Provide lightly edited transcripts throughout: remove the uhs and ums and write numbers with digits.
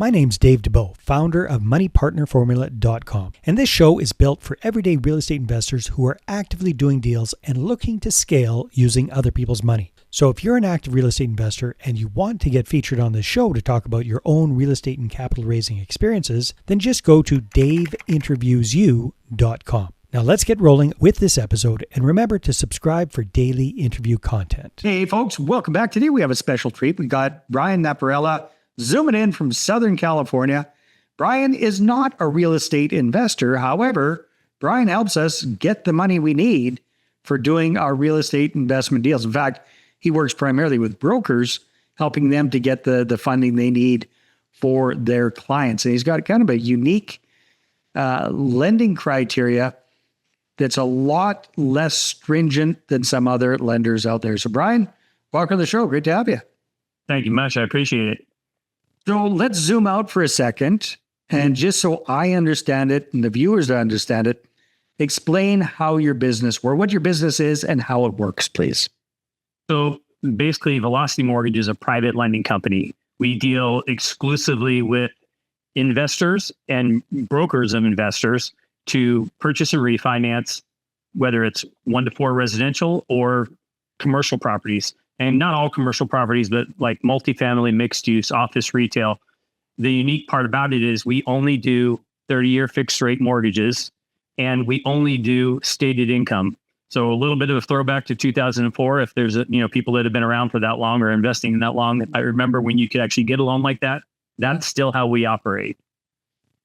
My name's Dave DeBow, founder of MoneyPartnerFormula.com, and this show is built for everyday real estate investors who are actively doing deals and looking to scale using other people's money. So if you're an active real estate investor and you want to get featured on this show to talk about your own real estate and capital raising experiences, then just go to daveinterviewsyou.com. Now let's get rolling with this episode, and remember to subscribe for daily interview content. Hey folks, welcome back. Today we have a special treat. We got Brian Napierala zooming in from Southern California. Brian is not a real estate investor. However, Brian helps us get the money we need for doing our real estate investment deals. In fact, he works primarily with brokers, helping them to get the funding they need for their clients. And he's got kind of a unique lending criteria that's a lot less stringent than some other lenders out there. So Brian, welcome to the show. Great to have you. Thank you much. I appreciate it. So let's zoom out for a second. And just so I understand it and the viewers understand it, explain how your business works, what your business is and how it works, please. So basically, Velocity Mortgage is a private lending company. We deal exclusively with investors and brokers of investors to purchase and refinance, whether it's 1 to 4 residential or commercial properties. And not all commercial properties, but like multifamily, mixed use, office, retail. The unique part about it is we only do 30-year fixed rate mortgages, and we only do stated income. So a little bit of a throwback to 2004. If there's people that have been around for that long or investing in that long, I remember when you could actually get a loan like that. That's still how we operate.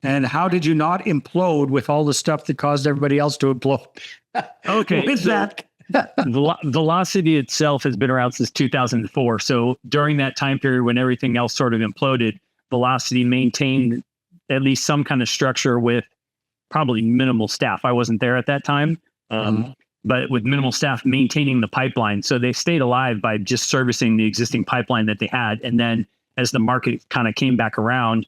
And how did you not implode with all the stuff that caused everybody else to implode? Okay, with that. Velocity itself has been around since 2004. So during that time period when everything else sort of imploded, Velocity maintained at least some kind of structure with probably minimal staff. I wasn't there at that time, but with minimal staff maintaining the pipeline. So they stayed alive by just servicing the existing pipeline that they had. And then as the market kind of came back around,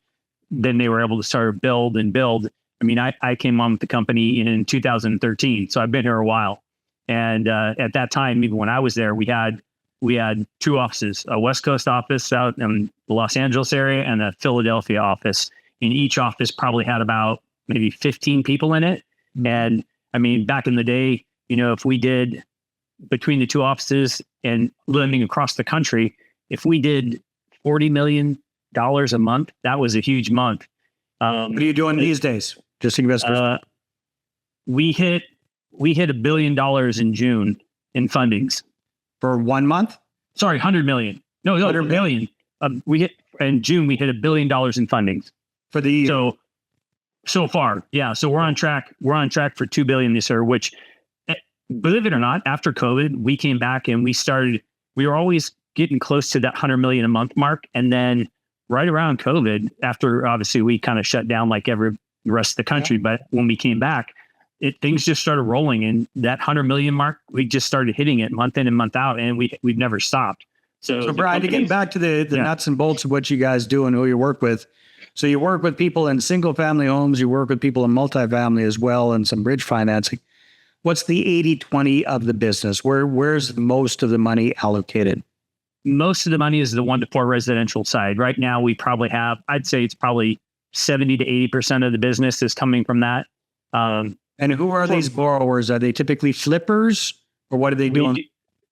then they were able to start build and build. I mean, I came on with the company in 2013, so I've been here a while. And at that time, even when I was there, we had 2 offices, a West Coast office out in the Los Angeles area and a Philadelphia office. And each office probably had about maybe 15 people in it. And I mean, back in the day, if we did between the 2 offices and lending across the country, if we did $40 million a month, that was a huge month. What are you doing these days? Just investors? We hit $1 billion in June in fundings. For 1 month? Sorry, 100 million. No, 100 million. We hit in June. We hit $1 billion in fundings for the year. So far, yeah. So we're on track. We're on track for $2 billion this year. Which, believe it or not, after COVID, we came back and we were always getting close to that 100 million a month mark, and then right around COVID, after obviously we kind of shut down like the rest of the country, but when we came back, things just started rolling, and that 100 million mark, we just started hitting it month in and month out, and we've never stopped. So Brian, to get back to the nuts and bolts of what you guys do and who you work with. So you work with people in single family homes, you work with people in multifamily as well, and some bridge financing. What's the 80-20 of the business? Where's most of the money allocated? Most of the money is the 1 to 4 residential side. Right now, we probably have, I'd say it's probably 70 to 80% of the business is coming from that. And who are these borrowers? Are they typically flippers, or what are they doing?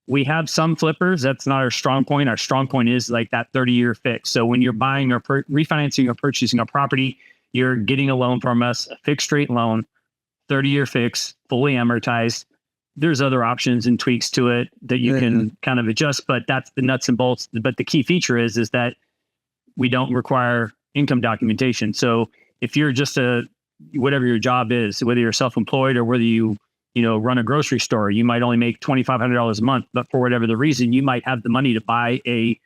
We have some flippers. That's not our strong point. Our strong point is like that 30-year fix. So when you're buying or refinancing or purchasing a property, you're getting a loan from us, a fixed rate loan, 30-year fix, fully amortized. There's other options and tweaks to it that you can kind of adjust, but that's the nuts and bolts. But the key feature is that we don't require income documentation. So if you're just whatever your job is, whether you're self-employed or whether you run a grocery store, you might only make $2,500 a month, but for whatever the reason, you might have the money to buy a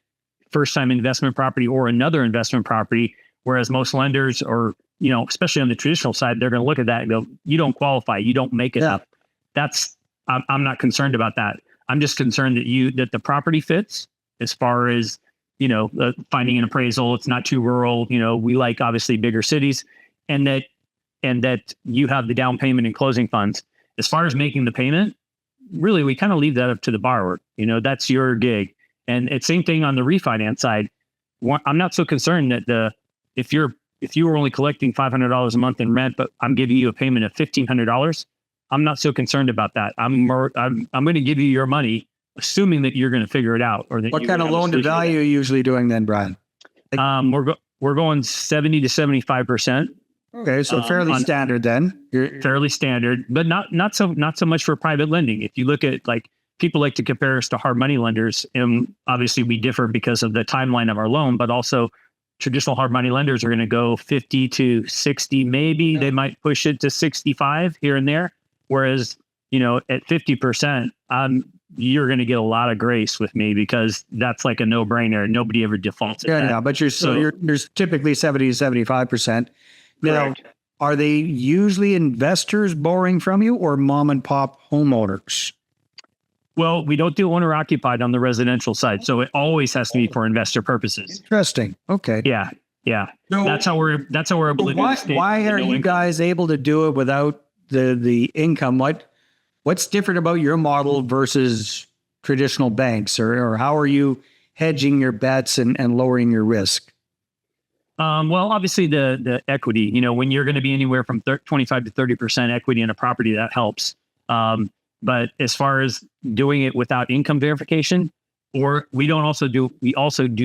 first-time investment property or another investment property. Whereas most lenders, or especially on the traditional side, they're going to look at that and go, "You don't qualify. You don't make enough." I'm not concerned about that. I'm just concerned that the property fits as far as finding an appraisal. It's not too rural. We like obviously bigger cities, and that you have the down payment and closing funds. As far as making the payment, really, we kind of leave that up to the borrower. That's your gig. And it's same thing on the refinance side. I'm not so concerned that if you were only collecting $500 a month in rent, but I'm giving you a payment of $1,500, I'm not so concerned about that. I'm going to give you your money, assuming that you're going to figure it out. Or that what kind of loan to value are you usually doing then, Brian? We're going 70 to 75%. Okay, so fairly standard then. Fairly standard, but not so much for private lending. If you look at, like, people like to compare us to hard money lenders, and obviously we differ because of the timeline of our loan, but also traditional hard money lenders are going to go 50 to 60, maybe they might push it to 65 here and there. Whereas, at 50%, you're going to get a lot of grace with me because that's like a no brainer. Nobody ever defaults. Yeah, but you're typically 70 to 75%. Now, are they usually investors borrowing from you or mom and pop homeowners? Well, we don't do owner occupied on the residential side, so it always has to be for investor purposes. Interesting. Okay. Yeah. So that's how we're able to do it. Why are you guys able to do it without the income? What's different about your model versus traditional banks, or how are you hedging your bets and lowering your risk? Well, obviously the equity, when you're going to be anywhere from 25 to 30% equity in a property, that helps. But as far as doing it without income verification, we also do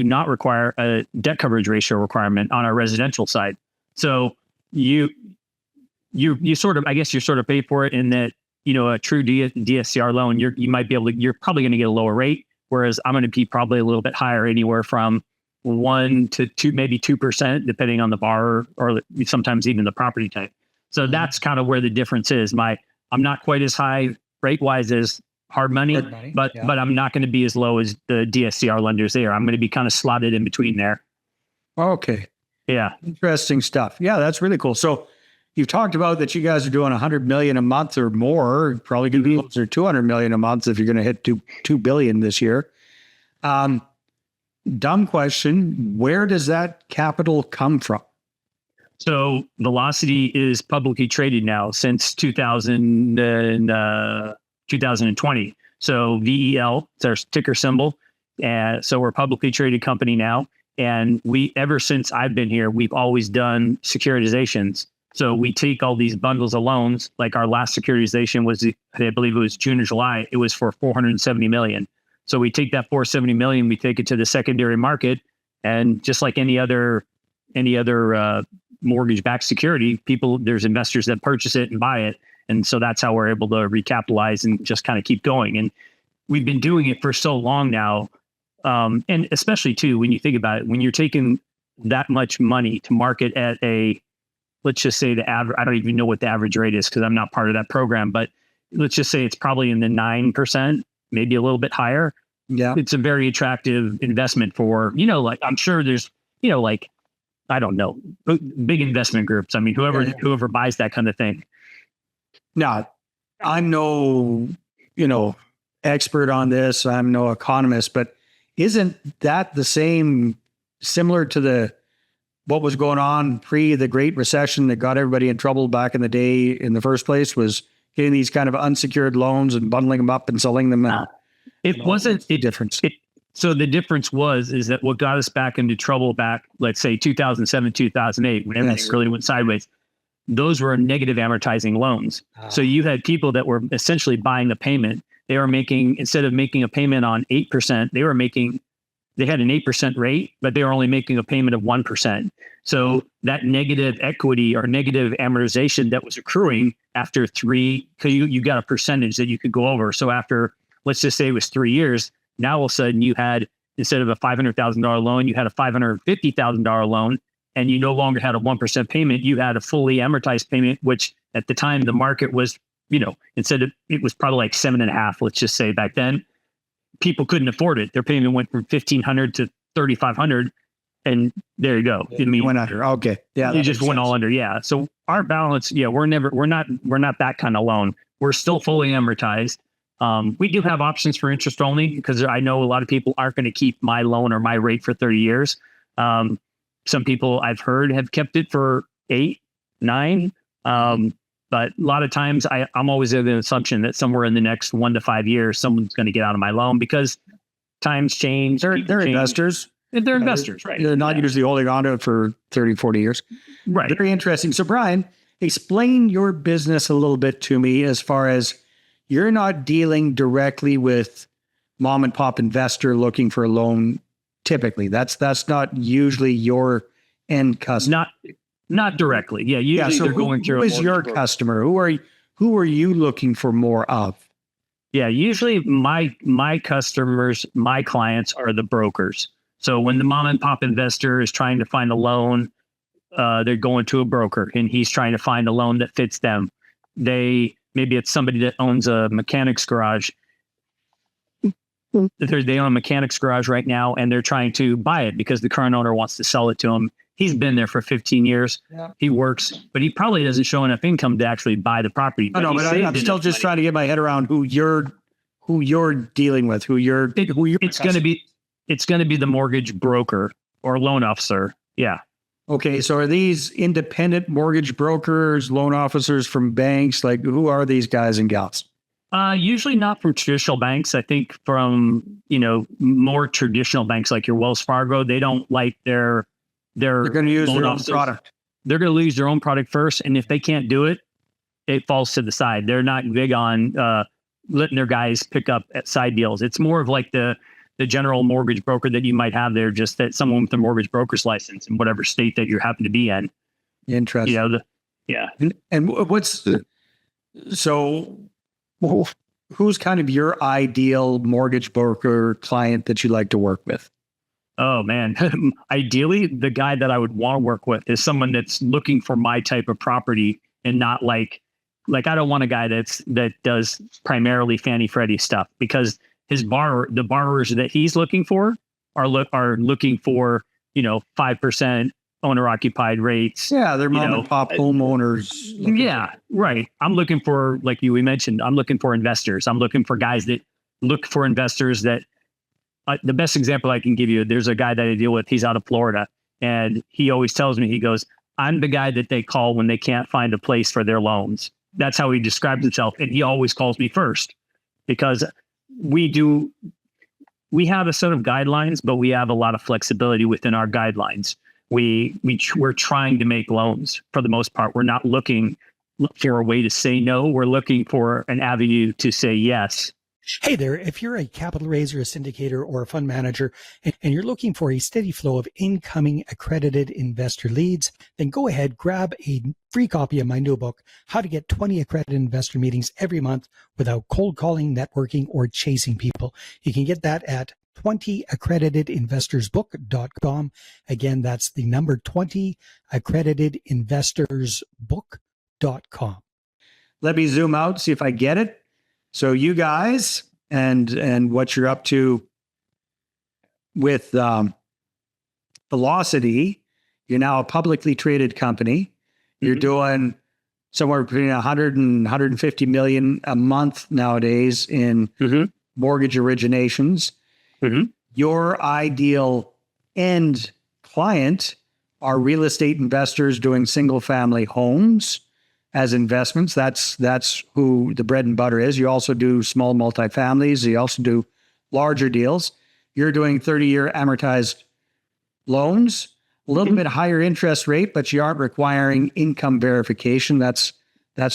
not require a debt coverage ratio requirement on our residential side. So you sort of pay for it in that, a true DSCR loan, you're probably going to get a lower rate. Whereas I'm going to be probably a little bit higher, anywhere from 1 to 2, maybe 2%, depending on the borrower or sometimes even the property type. So that's kind of where the difference is. I'm not quite as high rate wise as hard money, but I'm not going to be as low as the DSCR lenders there. I'm going to be kind of slotted in between there. Okay. Yeah. Interesting stuff. Yeah, that's really cool. So you've talked about that you guys are doing 100 million a month or more, probably going to be closer to 200 million a month if you're going to hit 2 billion this year. Dumb question. Where does that capital come from? So Velocity is publicly traded now since 2020. So VEL, it's our ticker symbol. So we're a publicly traded company now. And ever since I've been here, we've always done securitizations. So we take all these bundles of loans, like our last securitization was, I believe it was June or July. It was for 470 million. So we take that 470 million, we take it to the secondary market, and just like any other mortgage-backed security, there's investors that purchase it and buy it, and so that's how we're able to recapitalize and just kind of keep going. And we've been doing it for so long now, and especially too when you think about it, when you're taking that much money to market at let's just say the average. I don't even know what the average rate is because I'm not part of that program, but let's just say it's probably in the 9%. Maybe a little bit higher. Yeah. It's a very attractive investment for, like, I'm sure there's, like, I don't know, big investment groups. I mean, whoever buys that kind of thing. Now, I'm no, expert on this. I'm no economist, but isn't that similar to what was going on pre the Great Recession that got everybody in trouble back in the day in the first place, was getting these kind of unsecured loans and bundling them up and selling them. It wasn't the difference. So the difference is that what got us back into trouble let's say 2007, 2008, when everything really went sideways, those were negative amortizing loans. So you had people that were essentially buying the payment. They were making, instead of making a payment on 8%, they had an 8% rate, but they were only making a payment of 1%. So that negative equity or negative amortization that was accruing after because you got a percentage that you could go over. So after, let's just say it was 3 years, now all of a sudden you had, instead of a $500,000 loan, you had a $550,000 loan, and you no longer had a 1% payment. You had a fully amortized payment, which at the time the market was, it was probably like 7.5, let's just say back then. People couldn't afford it. Their payment went from $1,500 to $3,500, and there you go. You went under. Okay, yeah, you just went all under. Yeah. So our balance, we're not that kind of loan. We're still fully amortized. We do have options for interest only because I know a lot of people aren't going to keep my loan or my rate for 30 years. Some people I've heard have kept it for 8, 9. But a lot of times I'm always of the assumption that somewhere in the next 1 to 5 years, someone's going to get out of my loan because times change. They're investors. They're investors, right? They're not usually holding on to it for 30, 40 years. Right. Very interesting. So, Brian, explain your business a little bit to me as far as you're not dealing directly with mom and pop investor looking for a loan. Typically, that's not usually your end customer. Not directly. Yeah. Usually So they're going through. Who is your customer? Who are you looking for more of? Yeah. Usually my customers, my clients are the brokers. So when the mom and pop investor is trying to find a loan, they're going to a broker and he's trying to find a loan that fits them. Maybe it's somebody that owns a mechanic's garage. They own a mechanic's garage right now and they're trying to buy it because the current owner wants to sell it to him. He's been there for 15 years. Yeah. He works, but he probably doesn't show enough income to actually buy the property. But I'm still just trying to get my head around who you're dealing with, It's going to be the mortgage broker or loan officer. Yeah. Okay. So are these independent mortgage brokers, loan officers from banks? Like, who are these guys and gals? Usually not from traditional banks. I think from, more traditional banks like your Wells Fargo, they don't like they're going to use their own product. They're going to use their own product first. And if they can't do it, it falls to the side. They're not big on letting their guys pick up at side deals. It's more of like the general mortgage broker that you might have there, just that someone with a mortgage broker's license in whatever state that you happen to be in. Interesting. Yeah. And who's kind of your ideal mortgage broker client that you like to work with? Oh man. Ideally, the guy that I would want to work with is someone that's looking for my type of property and not like I don't want a guy that does primarily Fannie Freddie stuff, because the borrowers that he's looking for are looking for, 5% owner occupied rates. Yeah. They're mom and pop homeowners. Yeah. Right. I'm looking for, like we mentioned, I'm looking for investors. I'm looking for guys that look for investors that, the best example I can give you, there's a guy that I deal with, he's out of Florida, and he always tells me, he goes, I'm the guy that they call when they can't find a place for their loans. That's how he describes himself. And he always calls me first, because we have a set of guidelines, but we have a lot of flexibility within our guidelines. We're trying to make loans for the most part. We're not looking for a way to say no. We're looking for an avenue to say yes. Hey there, if you're a capital raiser, a syndicator, or a fund manager, and you're looking for a steady flow of incoming accredited investor leads, then go ahead, grab a free copy of my new book, How to Get 20 Accredited Investor Meetings Every Month Without Cold Calling, Networking, or Chasing People. You can get that at 20accreditedinvestorsbook.com. Again, that's the number 20accreditedinvestorsbook.com. Let me zoom out, see if I get it. So you guys and what you're up to with Velocity, you're now a publicly traded company. You're doing somewhere between 100 and 150 million a month nowadays in mortgage originations. Your ideal end client are real estate investors doing single family homes as investments. That's who the bread and butter is. You also do small multifamilies. You also do larger deals. You're doing 30-year amortized loans, a little bit higher interest rate, but you aren't requiring income verification. That's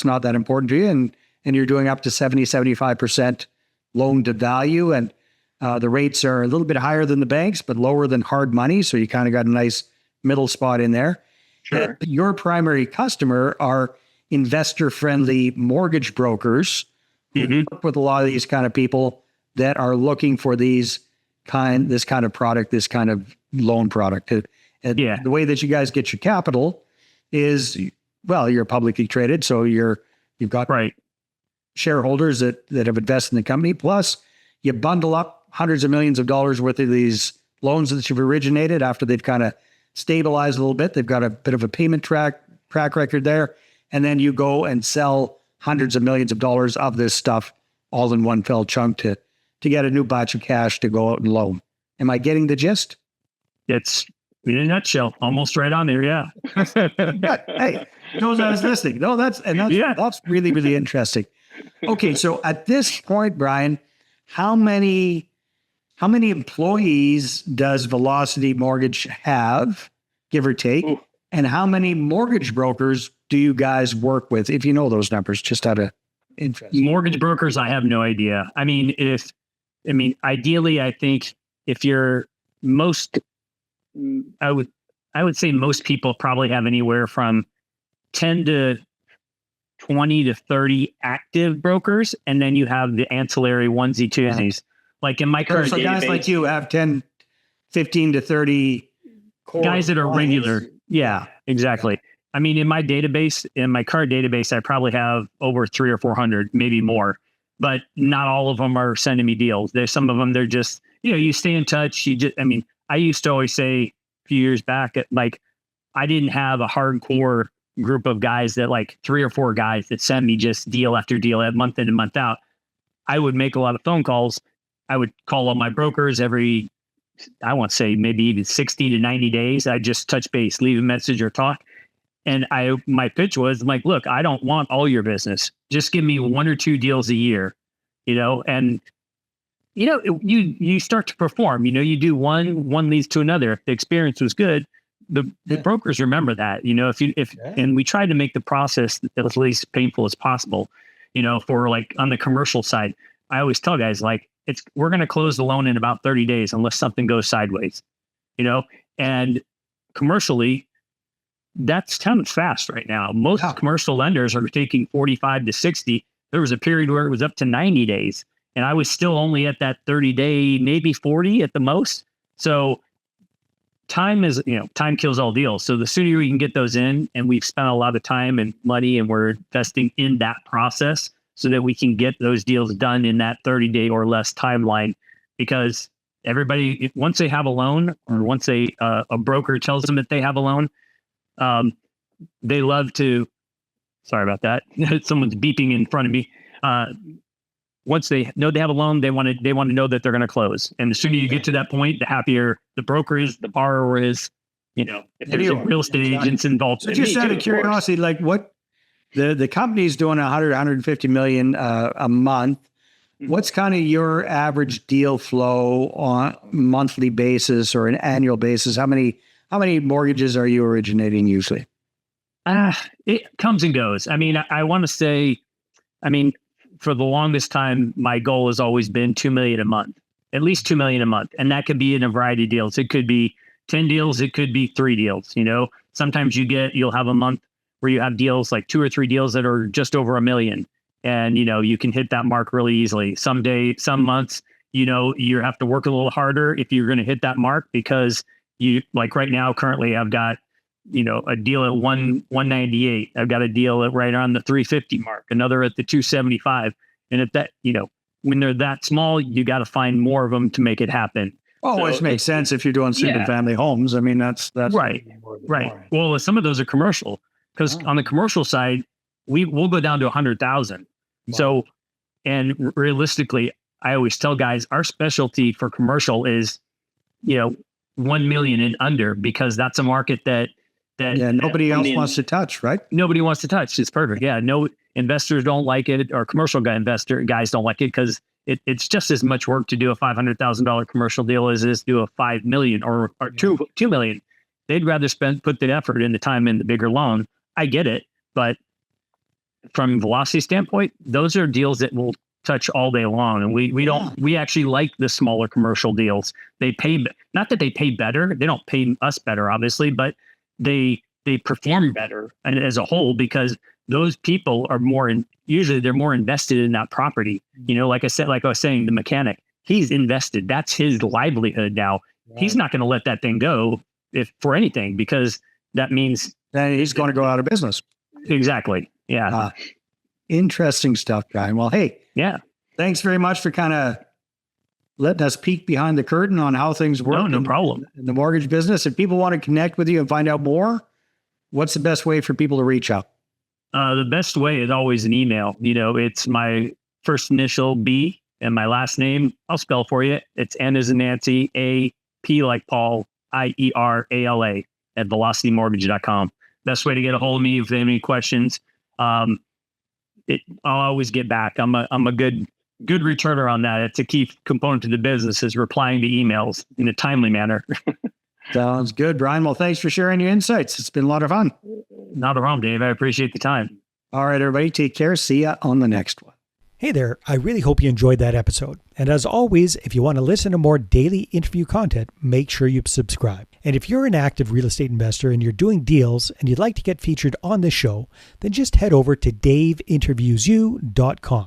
not that important to you. And you're doing up to 70-75% loan to value. And the rates are a little bit higher than the banks, but lower than hard money. So you kind of got a nice middle spot in there. Sure. Your primary customer are investor-friendly mortgage brokers who work with a lot of these kind of people that are looking for this kind of product, this kind of loan product. And the way that you guys get your capital is, well, you're publicly traded, so you've got shareholders that have invested in the company. Plus, you bundle up hundreds of millions of dollars worth of these loans that you've originated after they've kind of stabilized a little bit. They've got a bit of a payment track record there. And then you go and sell hundreds of millions of dollars of this stuff all in one fell chunk to get a new batch of cash to go out and loan. Am I getting the gist? It's in a nutshell, almost right on there. Yeah. Hey, knows I was listening. No, that's really, really interesting. Okay. So at this point, Brian, how many How many employees does Velocity Mortgage have, give or take? Ooh. And how many mortgage brokers do you guys work with, if you know those numbers, just out of interest? Mortgage brokers, I have no idea. I mean, ideally, I think if you're most, I would say most people probably have anywhere from 10 to 20 to 30 active brokers, and then you have the ancillary onesie twosies. Like in my current So guys database, like you have 10, 15 to 30 guys that are clients. regular. Yeah, exactly. I mean, in my database, in my current database, I probably have over 300 or 400, maybe more, but not all of them are sending me deals. There's some of them, they're just, you stay in touch. I used to always say a few years back, like, I didn't have a hardcore group of guys that like 3 or 4 guys that sent me just deal after deal at month in and month out. I would make a lot of phone calls. I would call all my brokers every, I want to say maybe even 60 to 90 days. I just touch base, leave a message or talk. And my pitch was like, look, I don't want all your business. Just give me 1 or 2 deals a year, and you start to perform, you do one leads to another. If the experience was good, the brokers remember that, and we try to make the process as least painful as possible, for like on the commercial side. I always tell guys, like, we're going to close the loan in about 30 days unless something goes sideways, and commercially, that's kind of fast right now. Most commercial lenders are taking 45 to 60. There was a period where it was up to 90 days, and I was still only at that 30-day, maybe 40 at the most. So time kills all deals. So the sooner we can get those in, and we've spent a lot of time and money, and we're investing in that process so that we can get those deals done in that 30-day or less timeline, because everybody, once they have a loan, or once a broker tells them that they have a loan, they love to, sorry about that. Someone's beeping in front of me. Once they know they have a loan, they want to know that they're going to close. And the sooner you get to that point, the happier the broker is, the borrower is, if there's real estate agents involved. So just out of curiosity, like what the company's doing 150 million a month. What's kind of your average deal flow on a monthly basis or an annual basis? How many mortgages are you originating usually? It comes and goes. I mean, I want to say, for the longest time, my goal has always been 2 million a month, at least 2 million a month. And that could be in a variety of deals. It could be 10 deals. It could be 3 deals. Sometimes you'll have a month where you have deals, like 2 or 3 deals that are just over $1 million. And, you can hit that mark really easily. Some months, you have to work a little harder if you're going to hit that mark, because like right now, currently I've got, a deal at 198. I've got a deal at right on the 350 mark, another at the 275. And if that, when they're that small, you got to find more of them to make it happen. Always makes sense if you're doing single family homes. I mean, that's right. Right. Well, some of those are commercial, because on the commercial side, we'll go down to 100,000. Wow. So, and realistically, I always tell guys, our specialty for commercial is, 1 million and under, because that's a market that nobody else wants to touch, right? Nobody wants to touch. It's perfect. Yeah. No investors don't like it, or commercial guys don't like it, because it's just as much work to do a $500,000 commercial deal as it is to do a 5 million or 2 million. They'd rather put the effort and the time in the bigger loan. I get it. But from Velocity standpoint, those are deals that will touch all day long. And we actually like the smaller commercial deals. They pay, not that they pay better. They don't pay us better, obviously, but they perform better and as a whole, because those people are usually they're more invested in that property. Like I was saying, the mechanic, he's invested. That's his livelihood now. Right. He's not going to let that thing go for anything, because that means then he's going to go out of business. Exactly. Yeah. Interesting stuff, Brian. Well, hey, thanks very much for kind of letting us peek behind the curtain on how things work. No problem. In the mortgage business. If people want to connect with you and find out more, what's the best way for people to reach out? The best way is always an email. It's my first initial B and my last name. I'll spell for you. It's N as in Nancy, A, P like Paul, IERALA at velocitymortgage.com. Best way to get a hold of me if they have any questions. I'll always get back. I'm a good good returner on that. It's a key component to the business is replying to emails in a timely manner. Sounds good, Brian. Well, thanks for sharing your insights. It's been a lot of fun. Not a problem, Dave. I appreciate the time. All right, everybody, take care. See ya on the next one. Hey there, I really hope you enjoyed that episode. And as always, if you want to listen to more daily interview content, make sure you subscribe. And if you're an active real estate investor and you're doing deals and you'd like to get featured on this show, then just head over to daveinterviewsyou.com.